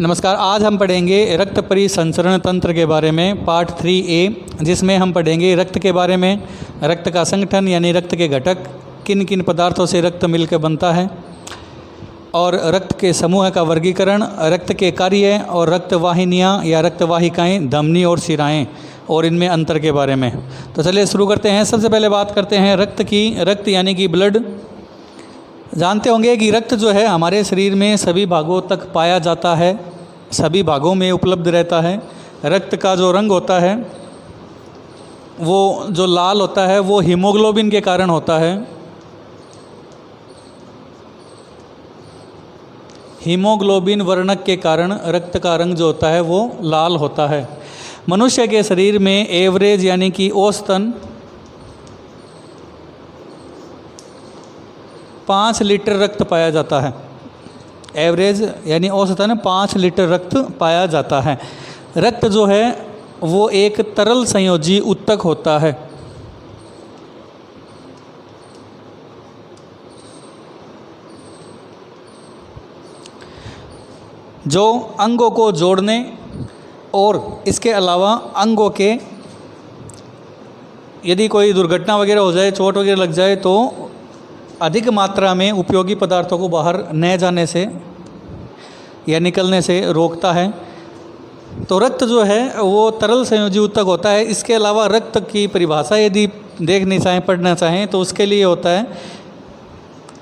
नमस्कार। आज हम पढ़ेंगे रक्त परिसंचरण तंत्र के बारे में पार्ट 3A, जिसमें हम पढ़ेंगे रक्त के बारे में, रक्त का संगठन यानी रक्त के घटक, किन किन पदार्थों से रक्त मिलकर बनता है, और रक्त के समूह का वर्गीकरण, रक्त के कार्य और रक्त वाहिनियाँ या रक्त वाहिकाएँ, धमनी और शिराएँ और इनमें अंतर के बारे में। तो चलिए शुरू करते हैं। सबसे पहले बात करते हैं रक्त की। रक्त यानी कि ब्लड। जानते होंगे कि रक्त जो है हमारे शरीर में सभी भागों तक पाया जाता है, सभी भागों में उपलब्ध रहता है। रक्त का जो रंग होता है वो जो लाल होता है वो हीमोग्लोबिन के कारण होता है। हीमोग्लोबिन वर्णक के कारण रक्त का रंग जो होता है वो लाल होता है। मनुष्य के शरीर में एवरेज यानी कि औसतन 5 लीटर रक्त पाया जाता है। एवरेज यानी औसतन 5 लीटर रक्त पाया जाता है। रक्त जो है वो एक तरल संयोजी ऊतक होता है। जो अंगों को जोड़ने और इसके अलावा अंगों के यदि कोई दुर्घटना वगैरह हो जाए, चोट वगैरह लग जाए तो अधिक मात्रा में उपयोगी पदार्थों को बाहर न जाने से या निकलने से रोकता है। तो रक्त जो है वो तरल संयोजी ऊतक होता है। इसके अलावा रक्त की परिभाषा यदि देखनी चाहें, पढ़ना चाहें तो उसके लिए होता है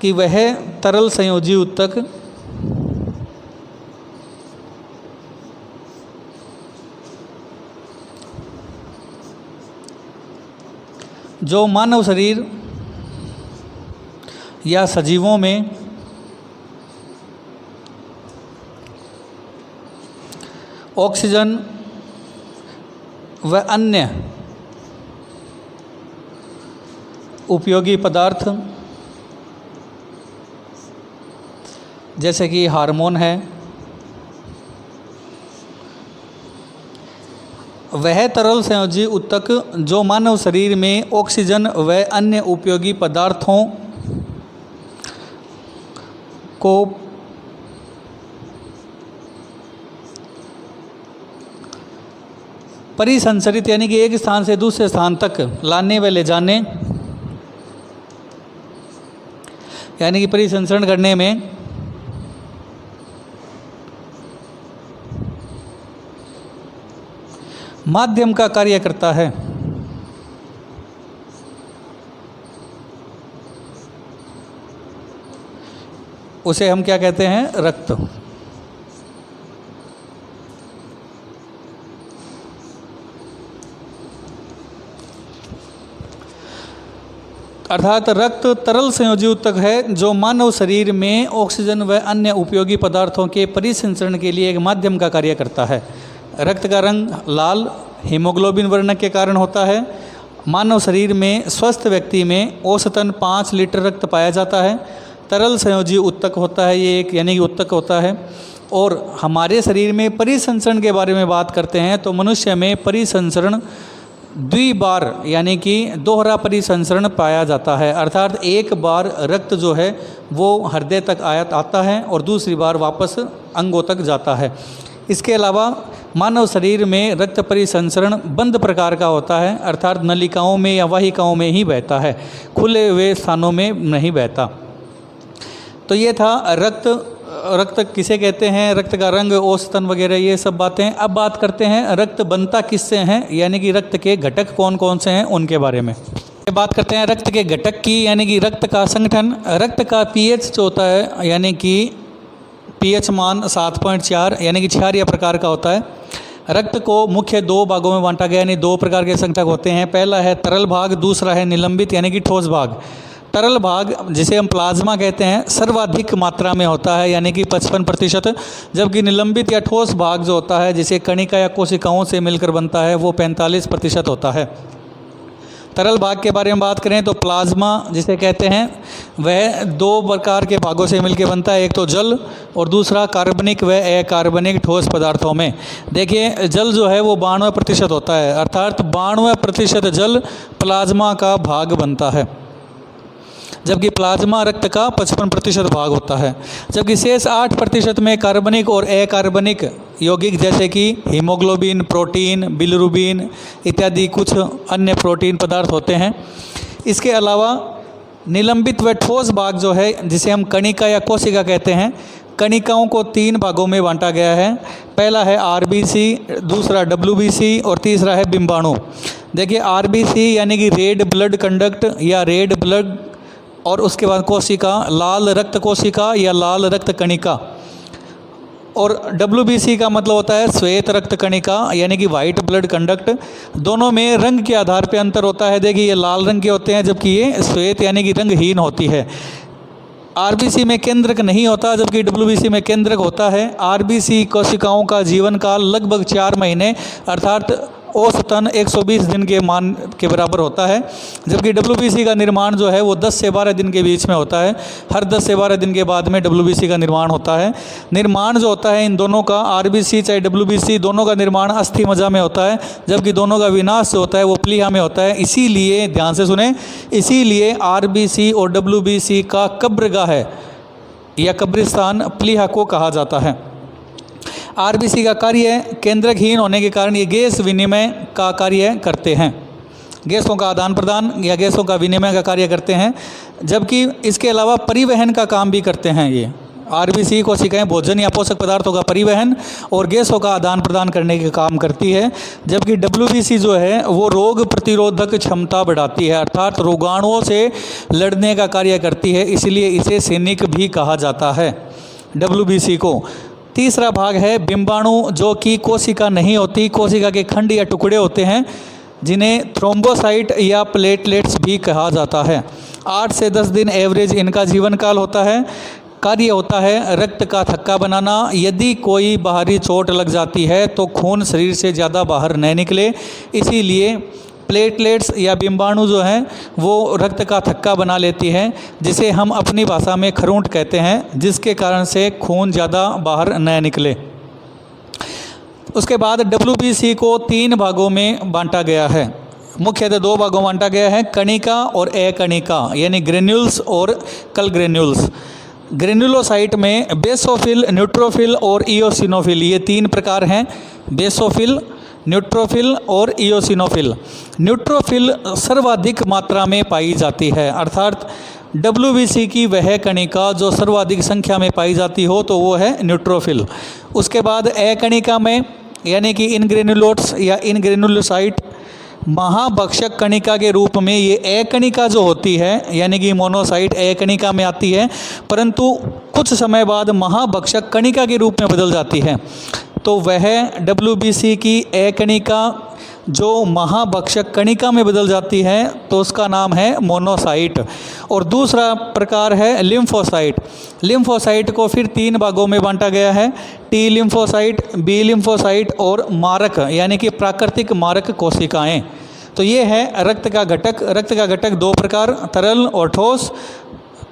कि वह तरल संयोजी ऊतक जो मानव शरीर या सजीवों में ऑक्सीजन व अन्य उपयोगी पदार्थ जैसे कि हार्मोन है, वह तरल संयोजी ऊतक जो मानव शरीर में ऑक्सीजन व अन्य उपयोगी पदार्थों को परिसंचरित यानी कि एक स्थान से दूसरे स्थान तक लाने व ले जाने यानी कि परिसंचरण करने में माध्यम का कार्य करता है। उसे हम क्या कहते हैं? रक्त। अर्थात रक्त तरल संयोजी ऊतक है जो मानव शरीर में ऑक्सीजन व अन्य उपयोगी पदार्थों के परिसंचरण के लिए एक माध्यम का कार्य करता है। रक्त का रंग लाल हीमोग्लोबिन वर्णक के कारण होता है। मानव शरीर में स्वस्थ व्यक्ति में औसतन 5 लीटर रक्त पाया जाता है। तरल संयोजी ऊतक होता है ये एक, यानी कि ऊतक होता है। और हमारे शरीर में परिसंचरण के बारे में बात करते हैं तो मनुष्य में परिसंचरण द्विबार यानी कि दोहरा परिसंचरण पाया जाता है। अर्थात एक बार रक्त जो है वो हृदय तक आता है और दूसरी बार वापस अंगों तक जाता है। इसके अलावा मानव शरीर में रक्त परिसंचरण बंद प्रकार का होता है, अर्थात नलिकाओं में या वाहिकाओं में ही बहता है, खुले हुए स्थानों में नहीं बहता। तो ये था रक्त। रक्त किसे कहते हैं, रक्त का रंग, औसतन वगैरह ये सब बातें। अब बात करते हैं रक्त बनता किससे हैं, यानी कि रक्त के घटक कौन कौन से हैं उनके बारे में बात करते हैं। रक्त के घटक की यानी कि रक्त का संगठन। रक्त का पीएच जो होता है यानी कि पीएच मान 7.4 यानी कि क्षारीय प्रकार का होता है। रक्त को मुख्य 2 भागों में बांटा गया, यानी 2 प्रकार के संगठक होते हैं। पहला है तरल भाग, दूसरा है निलंबित यानी कि ठोस भाग। तरल भाग जिसे हम प्लाज्मा कहते हैं सर्वाधिक मात्रा में होता है यानी कि 55%, जबकि निलंबित या ठोस भाग जो होता है जिसे कणिका या कोशिकाओं से मिलकर बनता है वो 45% होता है। तरल भाग के बारे में बात करें तो प्लाज्मा जिसे कहते हैं वह 2 प्रकार के भागों से मिलकर बनता है, एक तो जल और दूसरा कार्बनिक व अकार्बनिक ठोस पदार्थों में। देखिए जल जो है वो 92% होता है, अर्थात 92% जल प्लाज्मा का भाग बनता है। जबकि प्लाज्मा रक्त का 55% भाग होता है। जबकि शेष 8% में कार्बनिक और अकार्बनिक यौगिक जैसे कि हीमोग्लोबिन, प्रोटीन, बिलिरुबिन इत्यादि कुछ अन्य प्रोटीन पदार्थ होते हैं। इसके अलावा निलंबित व ठोस भाग जो है, जिसे हम कणिका या कोशिका कहते हैं, कणिकाओं को 3 भागों में बांटा गया है। पहला है आरबीसी, दूसरा डब्ल्यूबीसी और तीसरा है बिंबाणु। देखिए आरबीसी यानी कि रेड ब्लड कंडक्ट या रेड ब्लड, और उसके बाद कोशिका लाल रक्त कोशिका या लाल रक्त कणिका, और डब्ल्यूबीसी का मतलब होता है श्वेत रक्त कणिका यानी कि वाइट ब्लड कंडक्ट। दोनों में रंग के आधार पर अंतर होता है। देखिए ये लाल रंग के होते हैं जबकि ये श्वेत यानी कि रंगहीन होती है। आरबीसी में केंद्रक नहीं होता जबकि डब्ल्यूबीसी में केंद्रक होता है। आरबीसी कोशिकाओं का जीवन काल लगभग 4 महीने अर्थात औसतन 120 दिन के मान के बराबर होता है, जबकि डब्ल्यूबीसी का निर्माण जो है वो 10 से 12 दिन के बीच में होता है। हर 10 से 12 दिन के बाद में डब्ल्यूबीसी का निर्माण होता है। निर्माण जो होता है इन दोनों का, आरबीसी चाहे डब्ल्यूबीसी, दोनों का निर्माण अस्थि मज्जा में होता है, जबकि दोनों का विनाश जो होता है वो प्लीहा में होता है। इसीलिए ध्यान से सुने, इसीलिए आरबीसी और डब्ल्यूबीसी का कब्रगाह या कब्रिस्तान प्लीहा को कहा जाता है। आरबीसी का कार्य केंद्रकहीन होने के कारण ये गैस विनिमय का कार्य करते हैं, गैसों का आदान प्रदान या गैसों का विनिमय का कार्य करते हैं, जबकि इसके अलावा परिवहन का काम भी करते हैं। ये आरबीसी कोशिकाएं भोजन या पोषक पदार्थों का परिवहन और गैसों का आदान प्रदान करने के काम करती है, जबकि डब्ल्यूबीसी जो है वो रोग प्रतिरोधक क्षमता बढ़ाती है अर्थात रोगाणुओं से लड़ने का कार्य करती है, इसलिए इसे सैनिक भी कहा जाता है डब्ल्यूबीसी को। तीसरा भाग है बिंबाणु, जो कि कोशिका नहीं होती, कोशिका के खंड या टुकड़े होते हैं, जिन्हें थ्रोम्बोसाइट या प्लेटलेट्स भी कहा जाता है। 8 से 10 दिन एवरेज इनका जीवन काल होता है। कार्य होता है रक्त का थक्का बनाना। यदि कोई बाहरी चोट लग जाती है तो खून शरीर से ज़्यादा बाहर नहीं निकले, इसीलिए प्लेटलेट्स या बिंबाणु जो हैं वो रक्त का थक्का बना लेती हैं, जिसे हम अपनी भाषा में खरूंट कहते हैं, जिसके कारण से खून ज़्यादा बाहर न निकले। उसके बाद डब्ल्यूबीसी को 3 भागों में बांटा गया है, मुख्यतः 2 भागों में बांटा गया है, कणिका और अकणिका यानी ग्रेन्यूल्स और कल ग्रेन्यूल्स। ग्रेन्युलोसाइट में बेसोफिल, न्यूट्रोफिल और इओसिनोफिल, ये 3 प्रकार हैं, बेसोफिल, न्यूट्रोफिल और इओसिनोफिल। न्यूट्रोफिल सर्वाधिक मात्रा में पाई जाती है, अर्थात डब्ल्यूबीसी की वह कणिका जो सर्वाधिक संख्या में पाई जाती हो तो वो है न्यूट्रोफिल। उसके बाद अकणिका में यानी कि इनग्रेन्युलोट्स या इनग्रेन्युलोसाइट, महाभक्षक कणिका के रूप में ये अकणिका जो होती है यानी कि मोनोसाइट अकणिका में आती है, परंतु कुछ समय बाद महाभक्षक कणिका के रूप में बदल जाती है। तो वह डब्ल्यूबीसी की अकणिका जो महाभक्षक कणिका में बदल जाती है तो उसका नाम है मोनोसाइट। और दूसरा प्रकार है लिम्फोसाइट। लिम्फोसाइट को फिर 3 भागों में बांटा गया है, टी लिम्फोसाइट, बी लिम्फोसाइट और मारक यानी कि प्राकृतिक मारक कोशिकाएं। तो ये है रक्त का घटक। रक्त का घटक 2 प्रकार, तरल और ठोस।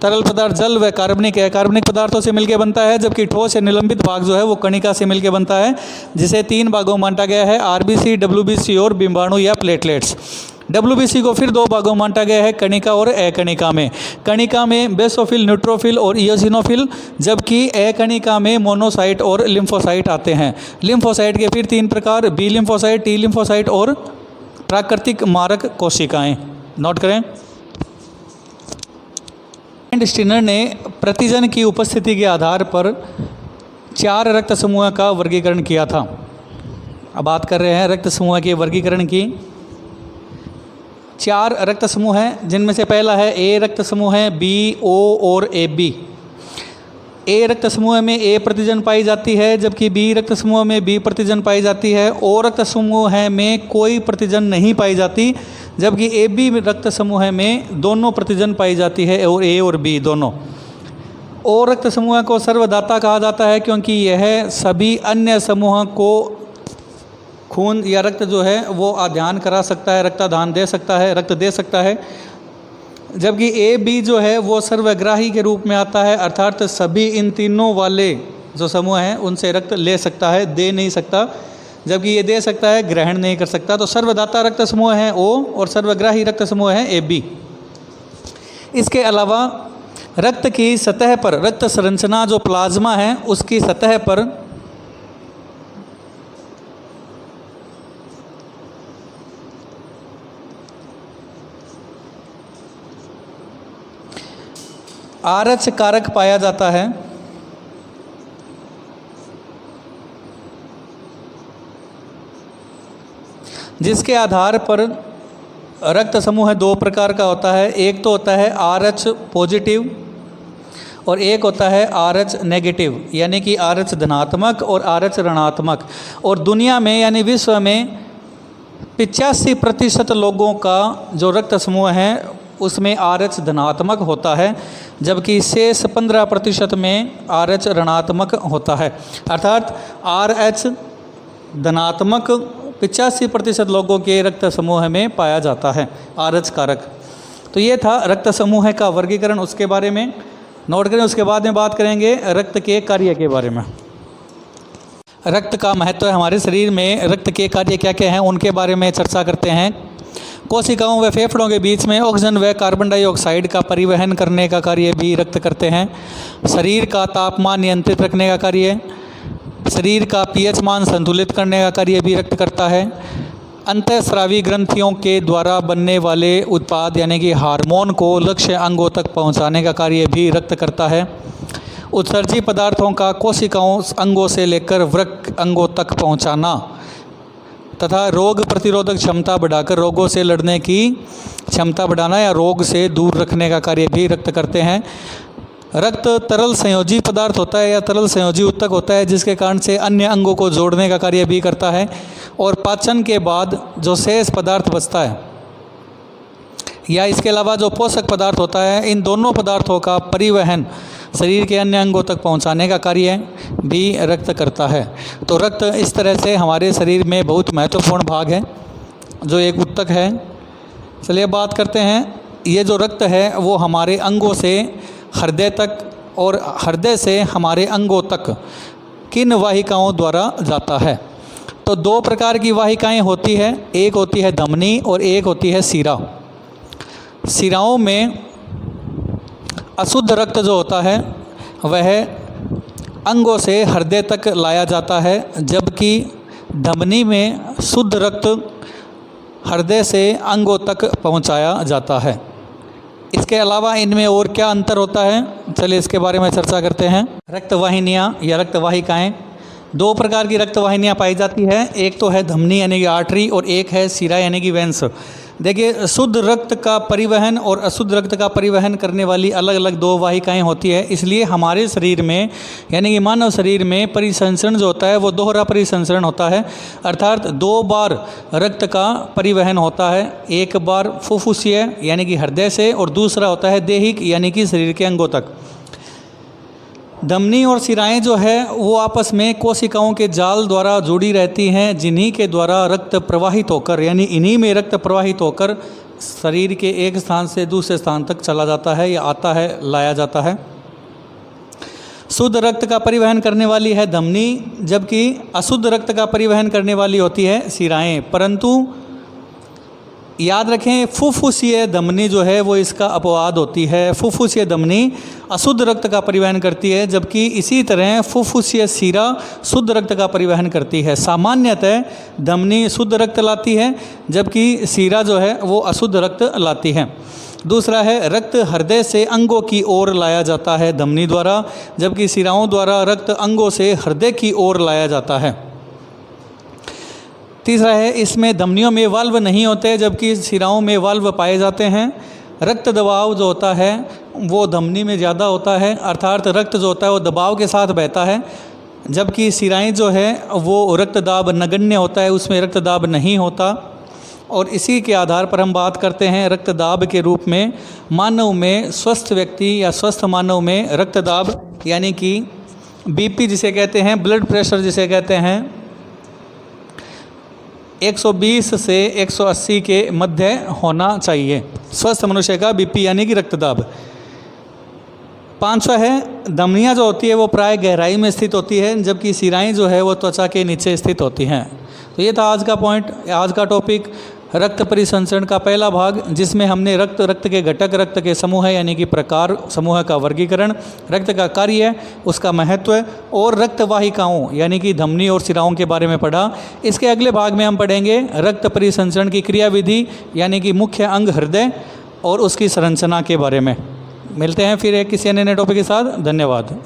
तरल पदार्थ जल व कार्बनिक अकार्बनिक पदार्थों से मिलकर बनता है, जबकि ठोस या निलंबित भाग जो है वो कणिका से मिलकर बनता है, जिसे 3 भागों में बांटा गया है, आरबीसी, डब्ल्यूबीसी और बिंबाणु या प्लेटलेट्स। डब्ल्यूबीसी को फिर 2 भागों में बांटा गया है, कणिका और अकणिका में। कणिका में बेसोफिल, न्यूट्रोफिल और इओसिनोफिल, जबकि अकणिका में मोनोसाइट और लिम्फोसाइट आते हैं। लिम्फोसाइट के फिर 3 प्रकार, बी लिम्फोसाइट, टी लिम्फोसाइट और प्राकृतिक मारक कोशिकाएं। नोट करें। स्टिनर ने प्रतिजन की उपस्थिति के आधार पर 4 रक्त समूह का वर्गीकरण किया था। अब बात कर रहे हैं रक्त समूह के वर्गीकरण की। 4 रक्त समूह हैं, जिनमें से पहला है ए रक्त समूह है, बी, ओ और ए बी। ए रक्त समूह में ए प्रतिजन पाई जाती है, जबकि बी रक्त समूह में बी प्रतिजन पाई जाती है। ओ रक्त समूह में कोई प्रतिजन नहीं पाई जाती, जबकि ए बी रक्त समूह में दोनों प्रतिजन पाई जाती है, और ए और बी दोनों। ओ रक्त समूह को सर्वदाता कहा जाता है क्योंकि यह सभी अन्य समूह को खून या रक्त जो है वो आदान करा सकता है, रक्तदान दे सकता है, रक्त दे सकता है। जबकि ए बी जो है वो सर्वग्राही के रूप में आता है, अर्थात सभी इन तीनों वाले जो समूह हैं उनसे रक्त ले सकता है, दे नहीं सकता, जबकि ये दे सकता है, ग्रहण नहीं कर सकता। तो सर्वदाता रक्त समूह है ओ और सर्वग्राही रक्त समूह है ए बी। इसके अलावा रक्त की सतह पर, रक्त संरचना जो प्लाज्मा है उसकी सतह पर आरएच कारक पाया जाता है, जिसके आधार पर रक्त समूह दो प्रकार का होता है। एक तो होता है आरएच पॉजिटिव और एक होता है आरएच नेगेटिव, यानी कि आरएच धनात्मक और आरएच ऋणात्मक। और दुनिया में यानी विश्व में 85% लोगों का जो रक्त समूह है उसमें आरएच धनात्मक होता है, जबकि शेष 15% में आरएच ऋणात्मक होता है। अर्थात आरएच धनात्मक 85% लोगों के रक्त समूह में पाया जाता है, आरएच कारक। तो ये था रक्त समूह का वर्गीकरण, उसके बारे में नोट करें। उसके बाद में बात करेंगे रक्त के कार्य के बारे में। रक्त का महत्व है हमारे शरीर में, रक्त के कार्य क्या क्या हैं उनके बारे में चर्चा करते हैं। कोशिकाओं व फेफड़ों के बीच में ऑक्सीजन व कार्बन डाइऑक्साइड का परिवहन करने का कार्य भी रक्त करते हैं। शरीर का तापमान नियंत्रित रखने का कार्य, शरीर का पीएच मान संतुलित करने का कार्य भी रक्त करता है। अंतःस्रावी ग्रंथियों के द्वारा बनने वाले उत्पाद यानी कि हार्मोन को लक्ष्य अंगों तक पहुंचाने का कार्य भी रक्त करता है। उत्सर्जी पदार्थों का कोशिकाओं अंगों से लेकर वृक्क अंगों तक पहुंचाना तथा रोग प्रतिरोधक क्षमता बढ़ाकर रोगों से लड़ने की क्षमता बढ़ाना या रोग से दूर रखने का कार्य भी रक्त करते हैं। रक्त तरल संयोजी पदार्थ होता है या तरल संयोजी ऊतक होता है, जिसके कारण से अन्य अंगों को जोड़ने का कार्य भी करता है। और पाचन के बाद जो शेष पदार्थ बचता है या इसके अलावा जो पोषक पदार्थ होता है, इन दोनों पदार्थों का परिवहन शरीर के अन्य अंगों तक पहुंचाने का कार्य भी रक्त करता है। तो रक्त इस तरह से हमारे शरीर में बहुत महत्वपूर्ण भाग है, जो एक ऊतक है। चलिए बात करते हैं, ये जो रक्त है वो हमारे अंगों से हृदय तक और हृदय से हमारे अंगों तक किन वाहिकाओं द्वारा जाता है। तो दो प्रकार की वाहिकाएं होती है, एक होती है धमनी और एक होती है शिरा। शिराओं में अशुद्ध रक्त जो होता है वह अंगों से हृदय तक लाया जाता है, जबकि धमनी में शुद्ध रक्त हृदय से अंगों तक पहुंचाया जाता है। इसके अलावा इनमें और क्या अंतर होता है, चलिए इसके बारे में चर्चा करते हैं। रक्तवाहिनियाँ या रक्तवाहिकाएँ, दो प्रकार की रक्तवाहिनियाँ पाई जाती है, एक तो है धमनी यानी कि आर्टरी और एक है शिरा यानी कि वेंस। देखिए, शुद्ध रक्त का परिवहन और अशुद्ध रक्त का परिवहन करने वाली अलग अलग दो वाहिकाएं होती है। इसलिए हमारे शरीर में यानी कि मानव शरीर में परिसंचरण जो होता है वो दोहरा परिसंचरण होता है, अर्थात दो बार रक्त का परिवहन होता है। एक बार फुफ्फुसीय यानी कि हृदय से और दूसरा होता है देहिक यानी कि शरीर के अंगों तक। धमनी और शिराएं जो है वो आपस में कोशिकाओं के जाल द्वारा जुड़ी रहती हैं, जिन्हीं के द्वारा रक्त प्रवाहित होकर यानी इन्हीं में रक्त प्रवाहित होकर शरीर के एक स्थान से दूसरे स्थान तक चला जाता है या आता है, लाया जाता है। शुद्ध रक्त का परिवहन करने वाली है धमनी, जबकि अशुद्ध रक्त का परिवहन करने वाली होती है शिराएं। परंतु याद रखें, फुफ्फुसीय धमनी जो है वो इसका अपवाद होती है। फुफ्फुसीय धमनी अशुद्ध रक्त का परिवहन करती है, जबकि इसी तरह फुफ्फुसीय शिरा शुद्ध रक्त का परिवहन करती है। सामान्यतः धमनी शुद्ध रक्त लाती है, जबकि शिरा जो है वो अशुद्ध रक्त लाती है। दूसरा है रक्त हृदय से अंगों की ओर लाया जाता है धमनी द्वारा, जबकि शिराओं द्वारा रक्त अंगों से हृदय की ओर लाया जाता है। तीसरा है, इसमें धमनियों में वाल्व नहीं होते, जबकि शिराओं में वाल्व पाए जाते हैं। रक्त दबाव जो होता है वो धमनी में ज़्यादा होता है, अर्थात रक्त जो होता है वो दबाव के साथ बहता है, जबकि शिराएं जो है वो रक्त दाब नगण्य होता है, उसमें रक्त दाब नहीं होता। और इसी के आधार पर हम बात करते हैं रक्त दाब के रूप में। मानव में स्वस्थ व्यक्ति या स्वस्थ मानव में रक्त दाब यानी कि बीपी जिसे कहते हैं, ब्लड प्रेशर जिसे कहते हैं, 120 से 180 के मध्य होना चाहिए स्वस्थ मनुष्य का बीपी यानी कि रक्तदाब। पांचवा है, धमनियाँ जो होती है वो प्राय गहराई में स्थित होती है, जबकि शिराएं जो है वो त्वचा के नीचे स्थित होती हैं। तो ये था आज का पॉइंट, आज का टॉपिक। रक्त परिसंचरण का पहला भाग, जिसमें हमने रक्त के घटक, रक्त के समूह यानी कि प्रकार, समूह का वर्गीकरण, रक्त का कार्य, उसका महत्व और रक्त वाहिकाओं यानी कि धमनी और शिराओं के बारे में पढ़ा। इसके अगले भाग में हम पढ़ेंगे रक्त परिसंचरण की क्रियाविधि यानी कि मुख्य अंग हृदय और उसकी संरचना के बारे में। मिलते हैं फिर एक किसी अन्य टॉपिक के साथ। धन्यवाद।